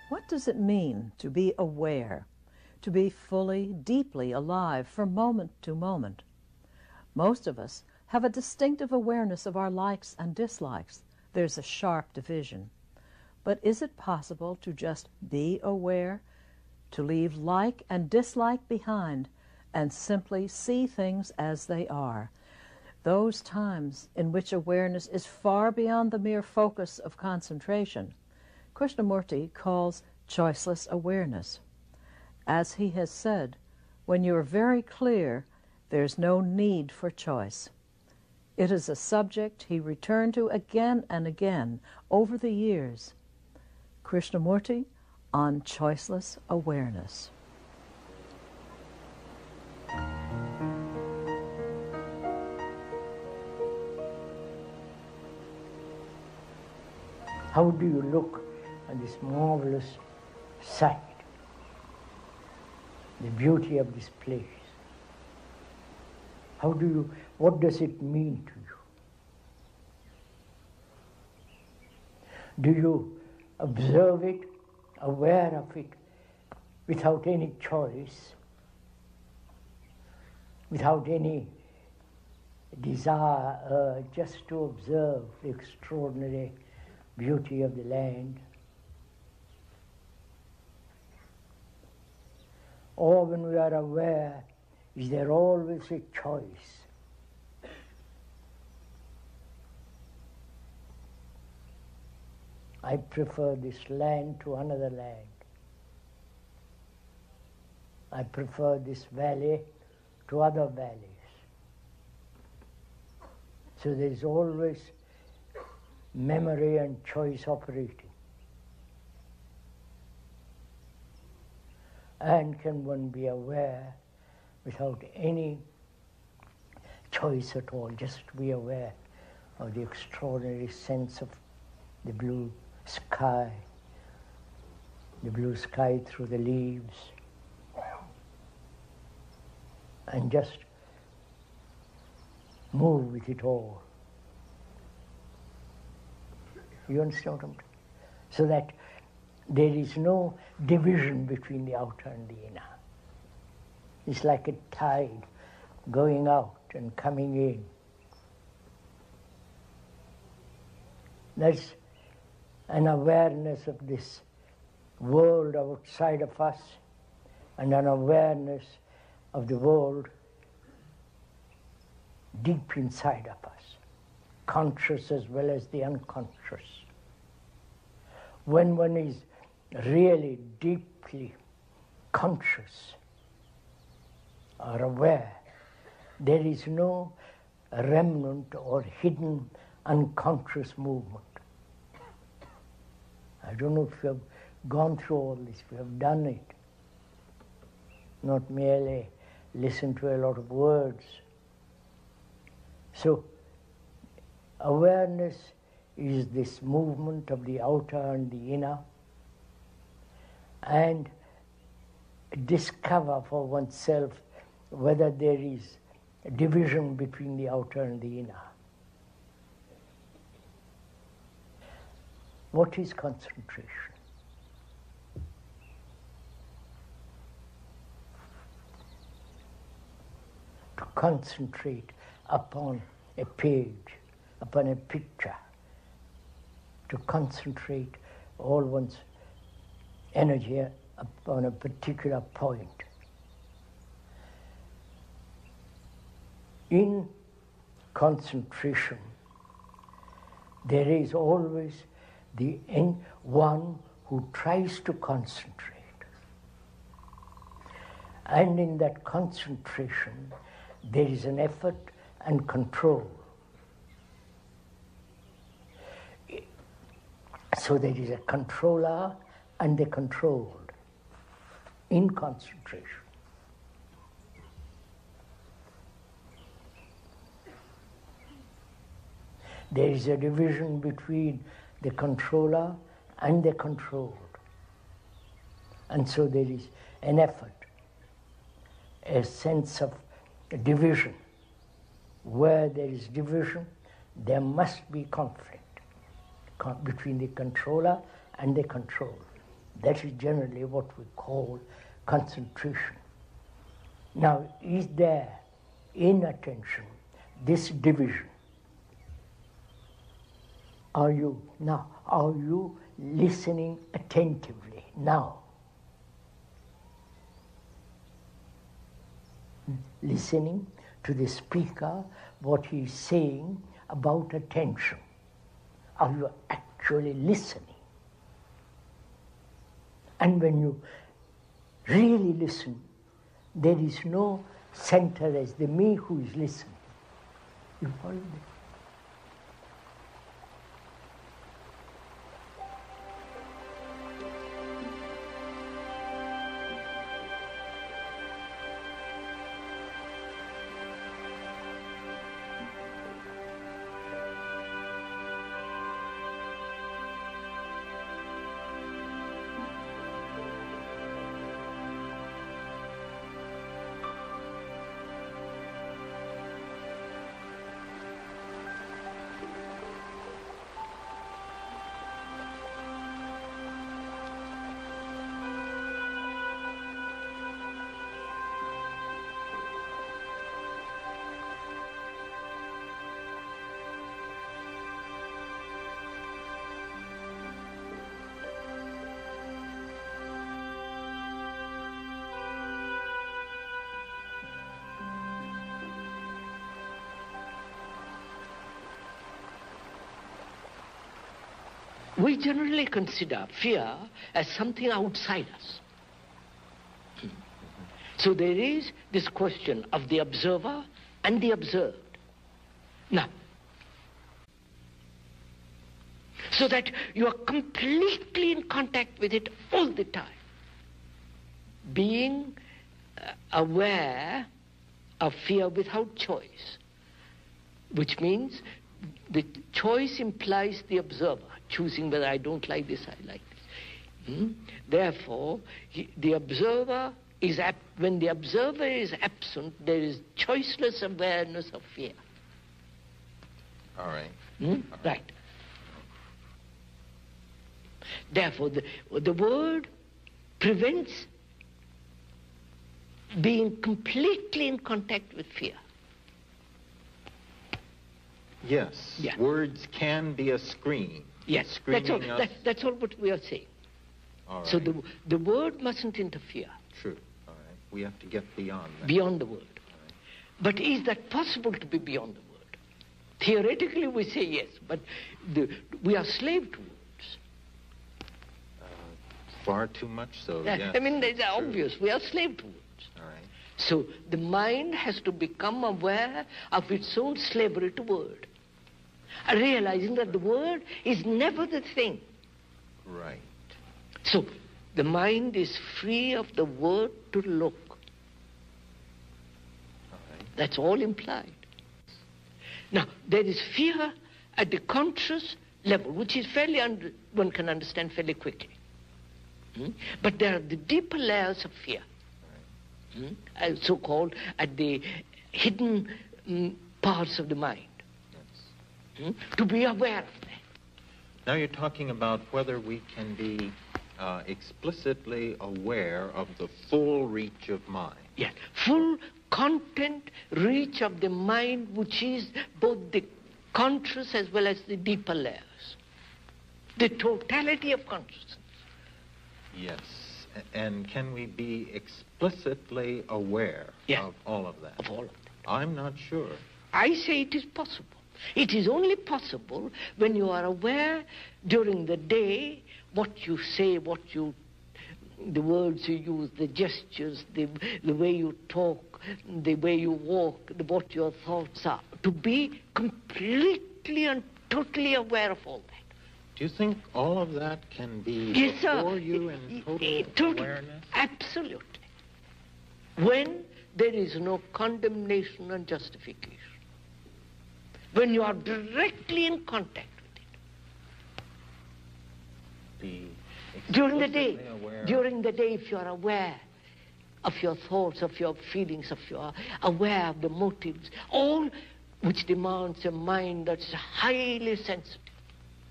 What does it mean to be aware, to be fully, deeply alive from moment to moment? Most of us have a distinctive awareness of our likes and dislikes. There's a sharp division. But is it possible to just be aware, to leave like and dislike behind, and simply see things as they are? Those times in which awareness is far beyond the mere focus of concentration, Krishnamurti calls choiceless awareness. As he has said, when you're very clear, there's no need for choice. It is a subject he returned to again and again over the years. Krishnamurti on choiceless awareness. How do you look at this marvelous sight, the beauty of this place? What does it mean to you? Do you observe it, aware of it, without any choice, without any desire, just to observe the extraordinary beauty of the land? Or when we are aware, is there always a choice? I prefer this land to another land. I prefer this valley to other valleys. So there is always memory and choice operating. And can one be aware without any choice at all, just to be aware of the extraordinary sense of the blue sky through the leaves, and just move with it all. You understand what I'm saying? So that there is no division between the outer and the inner. It's like a tide going out and coming in. There's an awareness of this world outside of us and an awareness of the world deep inside of us, conscious as well as the unconscious. When one is really deeply conscious or aware, there is no remnant or hidden unconscious movement. I don't know if you have gone through all this, if you have done it, not merely listened to a lot of words. So awareness is this movement of the outer and the inner, and discover for oneself whether there is a division between the outer and the inner. What is concentration? To concentrate upon a page, upon a picture, to concentrate all one's energy upon a particular point. in concentration, there is always one who tries to concentrate. And in that concentration, there is an effort and control. So there is a controller and the controlled in concentration. There is a division between the controller and the controlled. And so there is an effort, a sense of division. Where there is division, there must be conflict between the controller and the controlled. That is generally what we call concentration. Now, is there in attention this division? Are you listening attentively now? Listening to the speaker, what he is saying about attention. Are you actually listening? And when you really listen, there is no center as the me who is listening. You follow me? We generally consider fear as something outside us. So there is this question of the observer and the observed. Now, so that you are completely in contact with it all the time, being aware of fear without choice, which means the choice implies the observer choosing whether I don't like this, I like this. Therefore, the observer is when the observer is absent, there is choiceless awareness of fear. All right. Right. Therefore, the word prevents being completely in contact with fear. Yes. Yeah. Words can be a screen. Yes. That's all. That's all what we are saying. All right. So the word mustn't interfere. True. All right. We have to get beyond that. Beyond the word. Right. But is that possible to be beyond the word? Theoretically, we say yes, but we are slave to words. Far too much so, yes. I mean, it's obvious. We are slave to words. All right. So the mind has to become aware of its own slavery to word, realizing that the word is never the thing. Right. So the mind is free of the word to look. All right. That's all implied. Now, there is fear at the conscious level, which is one can understand fairly quickly. But there are the deeper layers of fear, so-called at the hidden parts of the mind, to be aware of that. Now you're talking about whether we can be explicitly aware of the full reach of mind. Yes, full content reach of the mind, which is both the conscious as well as the deeper layers, the totality of consciousness. Yes. And can we be explicitly aware of all of that? Of all of that. I'm not sure. I say it is possible. It is only possible when you are aware during the day what you say, the words you use, the gestures, the way you talk, the way you walk, what your thoughts are. To be completely and totally aware of all that. Do you think all of that can be Yes, before sir. you in total awareness? Absolutely. When there is no condemnation and justification. When you are directly in contact with it. During the day, if you are aware of your thoughts, of your feelings, if you are aware of the motives, all which demands a mind that's highly sensitive.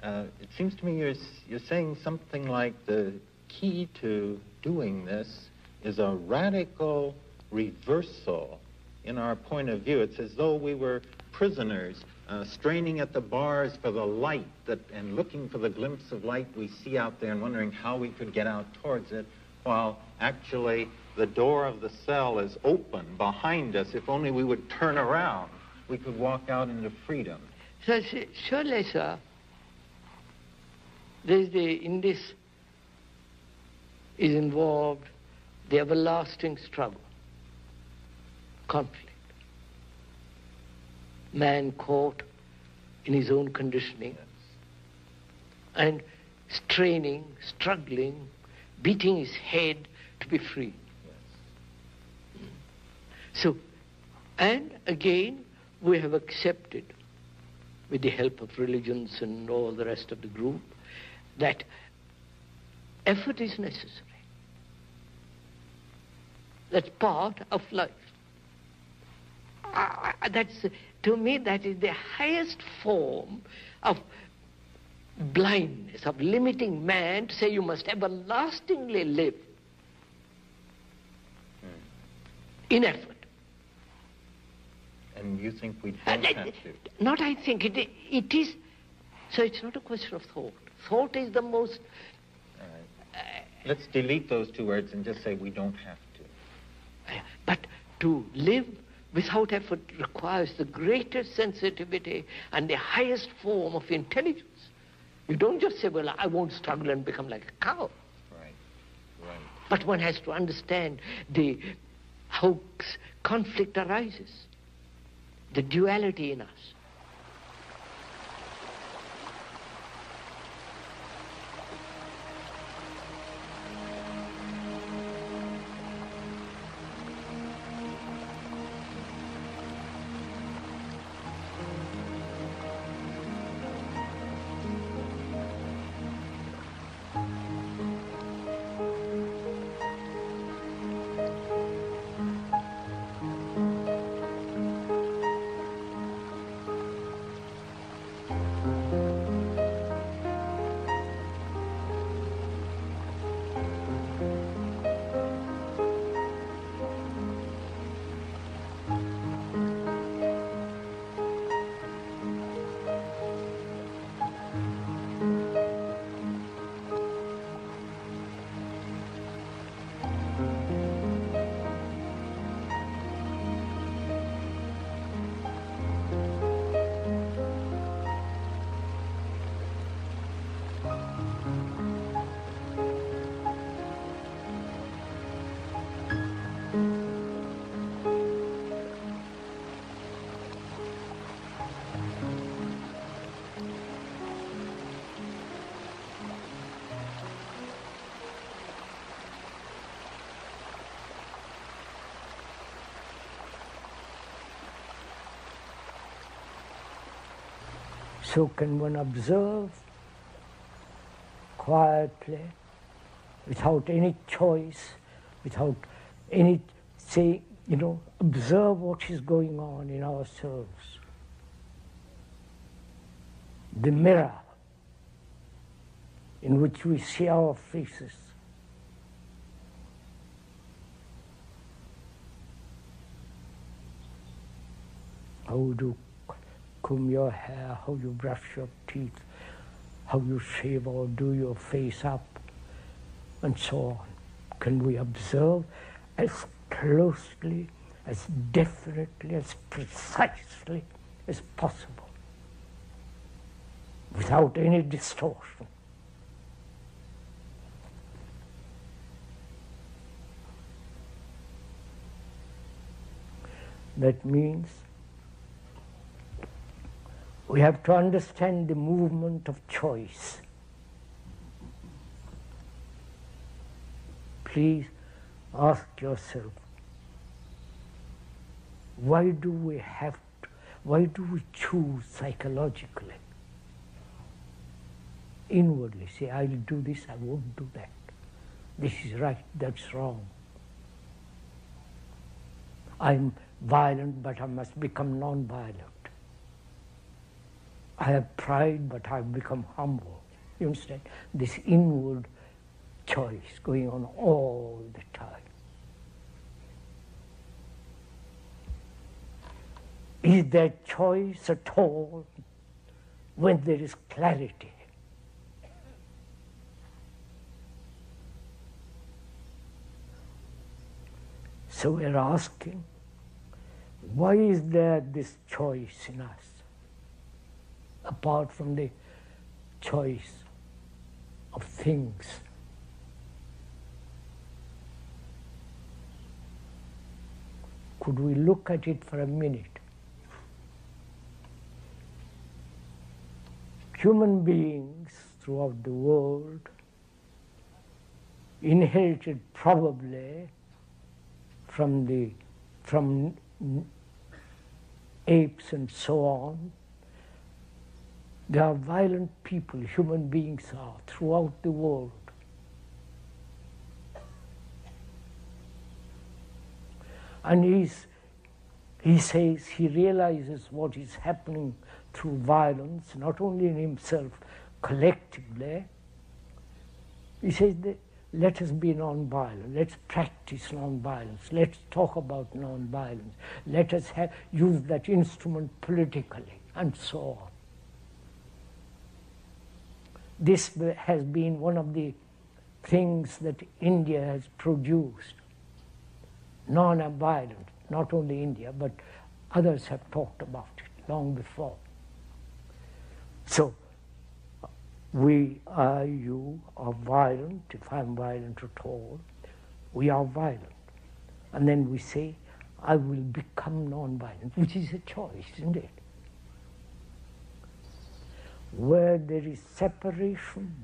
It seems to me you're saying something like the key to doing this is a radical reversal in our point of view. It's as though we were prisoners straining at the bars for the light and looking for the glimpse of light we see out there and wondering how we could get out towards it, while actually the door of the cell is open behind us. If only we would turn around, we could walk out into freedom. So, surely, sir, in this is involved the everlasting struggle, conflict. Man caught in his own conditioning and straining, struggling, beating his head to be free. So, and again, we have accepted, with the help of religions and all the rest of the group, that effort is necessary. That's part of life. To me, that is the highest form of blindness, of limiting man to say you must everlastingly live in effort. And you think we don't have to? Not I think. It is. So it's not a question of thought. Thought is the most... All right. Let's delete those two words and just say we don't have to. But to live without effort requires the greatest sensitivity and the highest form of intelligence. You don't just say, well, I won't struggle and become like a cow. Right. But one has to understand how conflict arises, the duality in us. So can one observe quietly, without any choice, without any observe what is going on in ourselves. The mirror in which we see our faces. How you comb your hair, how you brush your teeth, how you shave or do your face up, and so on. Can we observe as closely as definitely, as precisely as possible, without any distortion. That means we have to understand the movement of choice. Please ask yourself, why do we choose psychologically? Inwardly say, I'll do this, I won't do that. This is right, that's wrong. I'm violent, but I must become non-violent. I have pride, but I've become humble. You understand? This inward choice going on all the time. Is there choice at all when there is clarity? So we're asking, why is there this choice in us, apart from the choice of things? Could we look at it for a minute? Human beings throughout the world inherited probably from apes and so on. They are violent people, human beings are, throughout the world. And he says he realizes what is happening through violence, not only in himself, collectively. He says that let us be non-violent, let's practice non-violence, let's talk about non-violence, let us use that instrument politically, and so on. This has been one of the things that India has produced, non-violent, not only India, but others have talked about it long before. So, you are violent, if I'm violent at all, we are violent. And then we say, I will become non-violent, which is a choice, isn't it? Where there is separation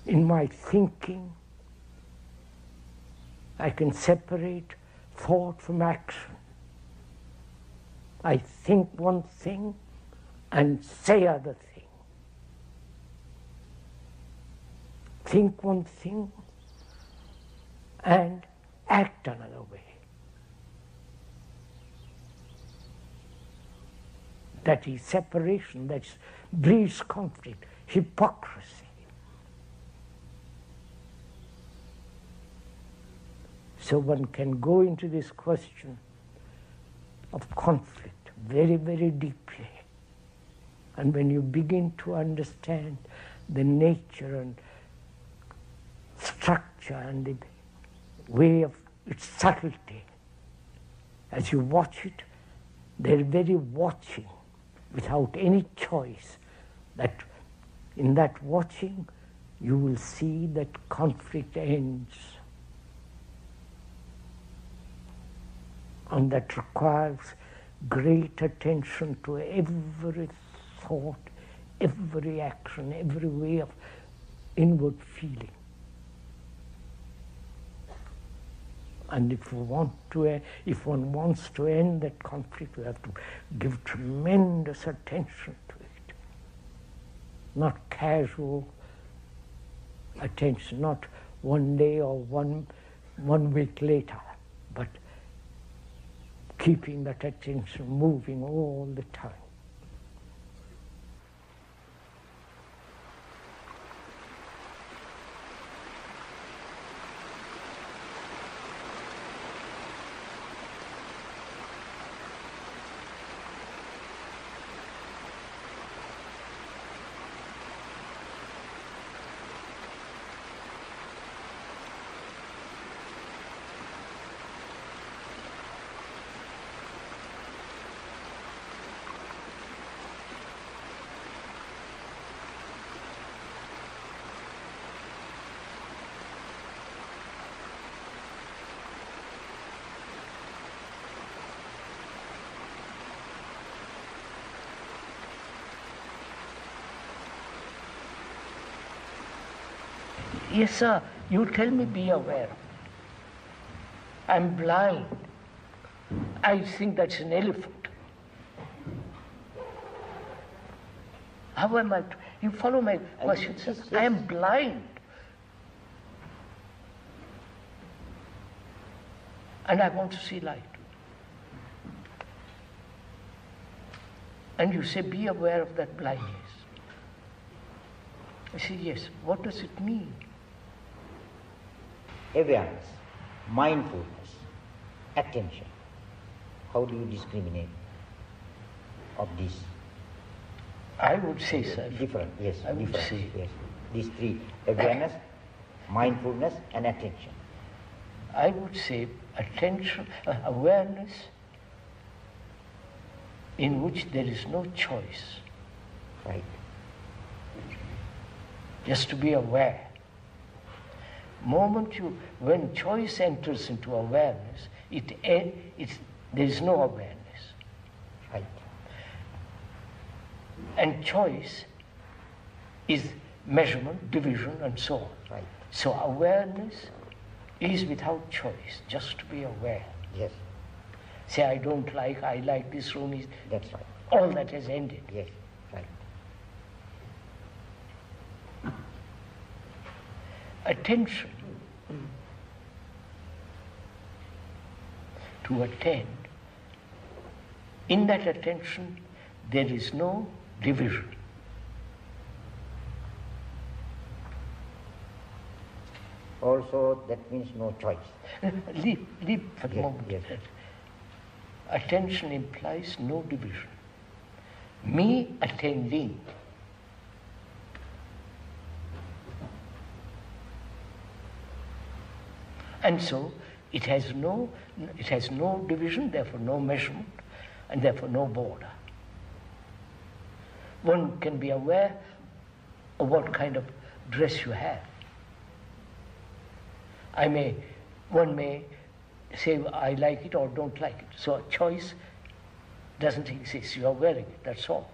in my thinking, I can separate thought from action. I think one thing and say other thing. Think one thing and act another way. That is separation, that breeds conflict, hypocrisy. So one can go into this question of conflict very, very deeply. And when you begin to understand the nature and structure and the way of its subtlety, as you watch it, they're very watching without any choice, that in that watching you will see that conflict ends. And that requires great attention to every thought, every action, every way of inward feeling. And if one wants to end that conflict, we have to give tremendous attention to it. Not casual attention, not one day or one week later, but keeping that attention moving all the time. Yes, sir, you tell me be aware. I'm blind. I think that's an elephant. How am I? You follow my question, sir? Yes. I am blind. And I want to see light. And you say, be aware of that blindness. I say, yes. What does it mean? Awareness, mindfulness, attention. How do you discriminate of these? I would say, sir. Different, yes. I would different, say. yes. These three: awareness, mindfulness, and attention. I would say attention, awareness in which there is no choice. Right. Just to be aware. When choice enters into awareness, there is no awareness. Right. And choice is measurement, division, and so on. Right. So awareness is without choice, just to be aware. Yes. Say, I like this room. That's right. All that has ended. Yes. Right. Attention. To attend. In that attention, there is no division. Also, that means no choice. Leave for the Yes, moment. yes. Attention implies no division. Me attending. And so it has no division, therefore no measurement, and therefore no border. One can be aware of what kind of dress you have. One may say, I like it or don't like it. So a choice doesn't exist. You are wearing it, that's all.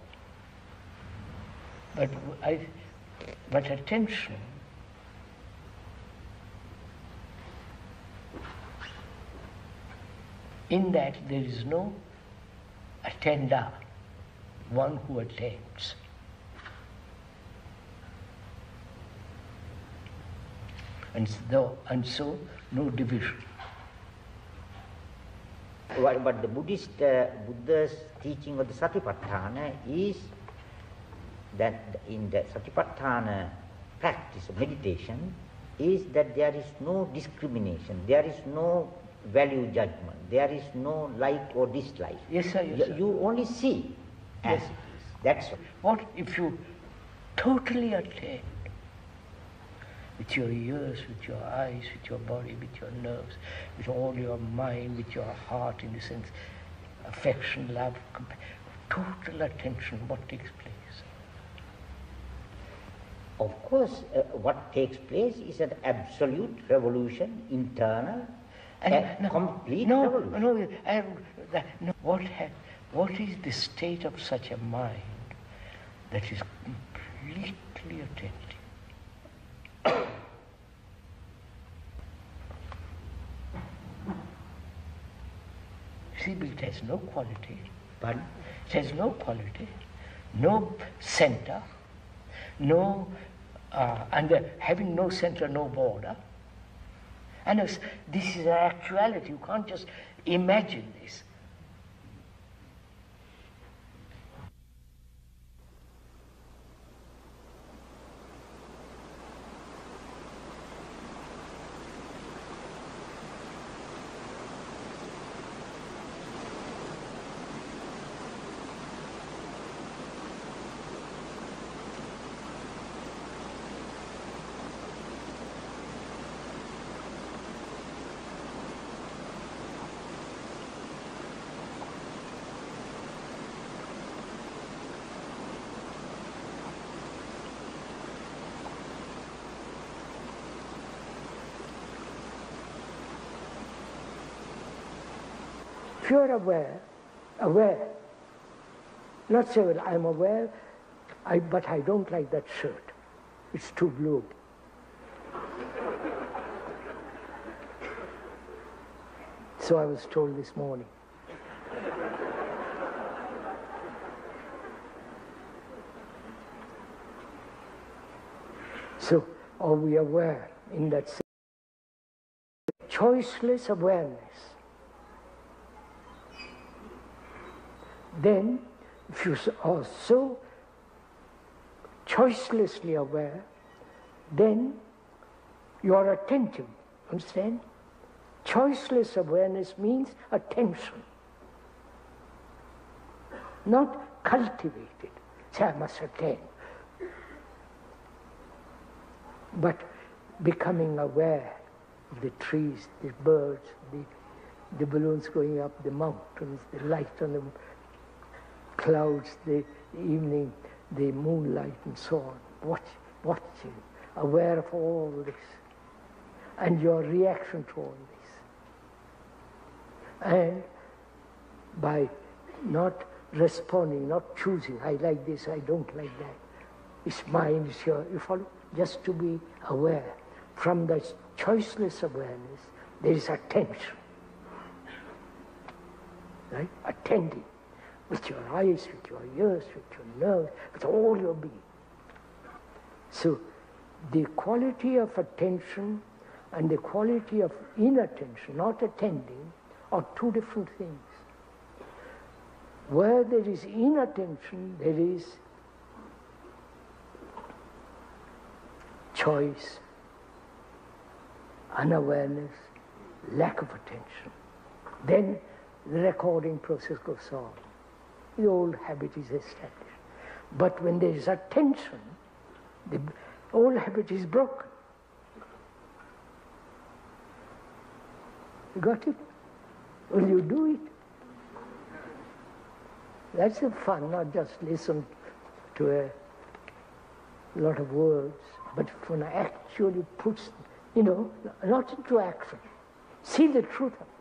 But attention in that there is no attender, one who attends. And so no division. But the Buddha's teaching of the Satipatthana is that in the Satipatthana practice of meditation is that there is no discrimination, there is no value judgment, there is no like or dislike. Yes, sir. Yes, sir. You only see as Yes. it is. That's all. What if you totally attend with your ears, with your eyes, with your body, with your nerves, with all your mind, with your heart, in the sense, affection, love, total attention, what takes place? Of course, what takes place is an absolute revolution, internal, complete revolution. What is the state of such a mind that is completely attentive? See, but it has no quality. Pardon? It has no quality, no center, no, having no center, no border. And this is an actuality. You can't just imagine this. If you're aware, not say, well, I'm aware, but I don't like that shirt. It's too blue. So I was told this morning. So, are we aware in that sense? Choiceless awareness. Then, if you are so choicelessly aware, then you are attentive. Understand? Choiceless awareness means attention, not cultivated. Say, I must attend. But becoming aware of the trees, the birds, the balloons going up the mountains, the light on the clouds, the evening, the moonlight and so on. Watching, aware of all this, and your reaction to all this. And by not responding, not choosing, I like this, I don't like that. It's mine, it's yours. You follow? Just to be aware. From the choiceless awareness, there is attention. Right? Attending with your eyes, with your ears, with your nerves, with all your being. So, the quality of attention and the quality of inattention, not attending, are two different things. Where there is inattention, there is choice, unawareness, lack of attention. Then the recording process goes on. The old habit is established. But when there is attention, the old habit is broken. You got it? Will you do it? That's the fun, not just listen to a lot of words, but if one actually puts, not into action, see the truth of it.